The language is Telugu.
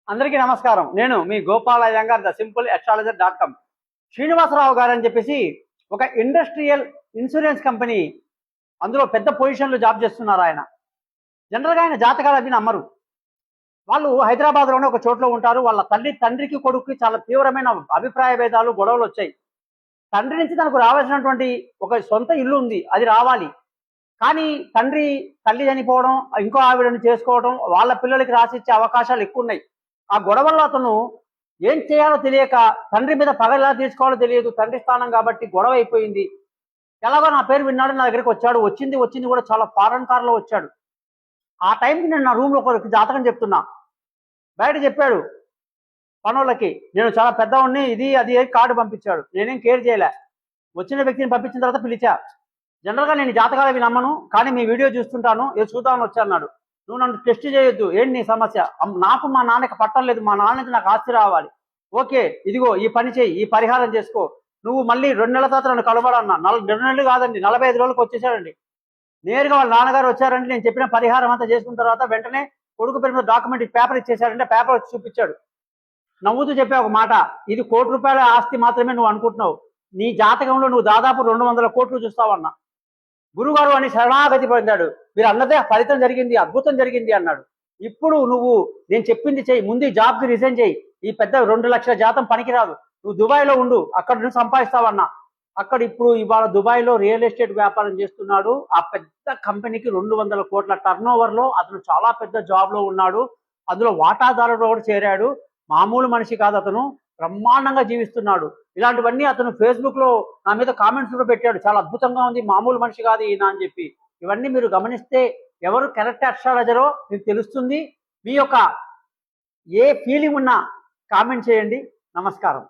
అందరికీ నమస్కారం. నేను మీ Gopal Iyengar the simple astrologer.com. Srinivasarao గారు అని చెప్పేసి ఒక ఇండస్ట్రియల్ ఇన్సూరెన్స్ కంపెనీ, అందులో పెద్ద పొజిషన్లో జాబ్ చేస్తున్నారు ఆయన. జనరల్గా ఆయన జాతకాలు అవి నమ్మరు. వాళ్ళు హైదరాబాద్లోనే ఒక చోట్లో ఉంటారు. వాళ్ళ తండ్రికి కొడుకుకి చాలా తీవ్రమైన అభిప్రాయ భేదాలు, గొడవలు వచ్చాయి. తండ్రి నుంచి తనకు రావాల్సినటువంటి ఒక సొంత ఇల్లు ఉంది, అది రావాలి. కానీ తల్లి చనిపోవడం, ఇంకో ఆవిడని చేసుకోవడం, వాళ్ళ పిల్లలకి రాసిచ్చే అవకాశాలు ఎక్కువ ఉన్నాయి. ఆ గొడవల్లో అతను ఏం చేయాలో తెలియక, తండ్రి మీద పగ ఎలా తీసుకోవాలో తెలియదు. తండ్రి స్థానం కాబట్టి గొడవ అయిపోయింది. ఎలాగో నా పేరు విన్నాడు, నా దగ్గరికి వచ్చాడు. వచ్చింది కూడా చాలా ఫారెన్ కార్లో వచ్చాడు. ఆ టైంకి నేను నా రూమ్లో ఒకరికి జాతకం చెప్తున్నా. బయట చెప్పాడు పనులకి, నేను చాలా పెద్దవాడిని, ఇది అది కార్డు పంపించాడు. నేనేం కేర్ చేయలే. వచ్చిన వ్యక్తిని పంపించిన తర్వాత పిలిచా. జనరల్గా నేను జాతకాలు అవి నమ్మను, కానీ మీ వీడియో చూస్తుంటాను, ఏదో చూద్దామని వచ్చాన్నాడు. నువ్వు నన్ను టెస్ట్ చేయొద్దు, ఏంటి నీ సమస్య? నాకు మా నాన్నకి పట్టం లేదు, మా నాన్న నుంచి నాకు ఆస్తి రావాలి. ఓకే, ఇదిగో ఈ పని చేయి, ఈ పరిహారం చేసుకో. నువ్వు మళ్ళీ 2 నెలల తర్వాత నన్ను కలవడన్నా. 2 నెలలు కాదండి, 45 రోజులకు వచ్చేసాడండి. నేరుగా వాళ్ళ నాన్నగారు వచ్చారంటే నేను చెప్పిన పరిహారం అంతా చేసుకున్న తర్వాత వెంటనే కొడుకు పేరు మీద డాక్యుమెంట్ పేపర్ ఇచ్చేసాడంటే పేపర్ వచ్చి చూపించాడు. నవ్వుతూ చెప్పే ఒక మాట, ఇది ₹1 కోటి ఆస్తి మాత్రమే నువ్వు అనుకుంటున్నావు, నీ జాతకంలో నువ్వు దాదాపు 200 కోట్లు చూస్తావన్నా. గురుగారు అని శరణాగతి పొందాడు. మీరు అన్నదే ఫలితం జరిగింది, అద్భుతం జరిగింది అన్నాడు. ఇప్పుడు నువ్వు నేను చెప్పింది చెయ్యి, ముందు జాబ్కి రిజైన్ చేయి. ఈ పెద్ద 2 లక్షల జాతం పనికిరాదు, నువ్వు దుబాయ్లో ఉండు, అక్కడ నువ్వు సంపాదిస్తావన్నా. ఇప్పుడు ఇవాళ దుబాయ్లో రియల్ ఎస్టేట్ వ్యాపారం చేస్తున్నాడు. ఆ పెద్ద కంపెనీకి 200 కోట్ల టర్నోవర్లో అతను చాలా పెద్ద జాబ్లో ఉన్నాడు. అందులో వాటాదారుడు కూడా చేరాడు. మామూలు మనిషి కాదు అతను, బ్రహ్మాండంగా జీవిస్తున్నాడు. ఇలాంటివన్నీ అతను ఫేస్బుక్లో నా మీద కామెంట్స్ కూడా పెట్టాడు. చాలా అద్భుతంగా ఉంది, మామూలు మనిషి కాదు ఈయన అని చెప్పి. ఇవన్నీ మీరు గమనిస్తే ఎవరు కరెక్ట్ అస్ట్రాలజరో మీకు తెలుస్తుంది. మీ యొక్క ఏ ఫీలింగ్ ఉన్నా కామెంట్ చేయండి. నమస్కారం.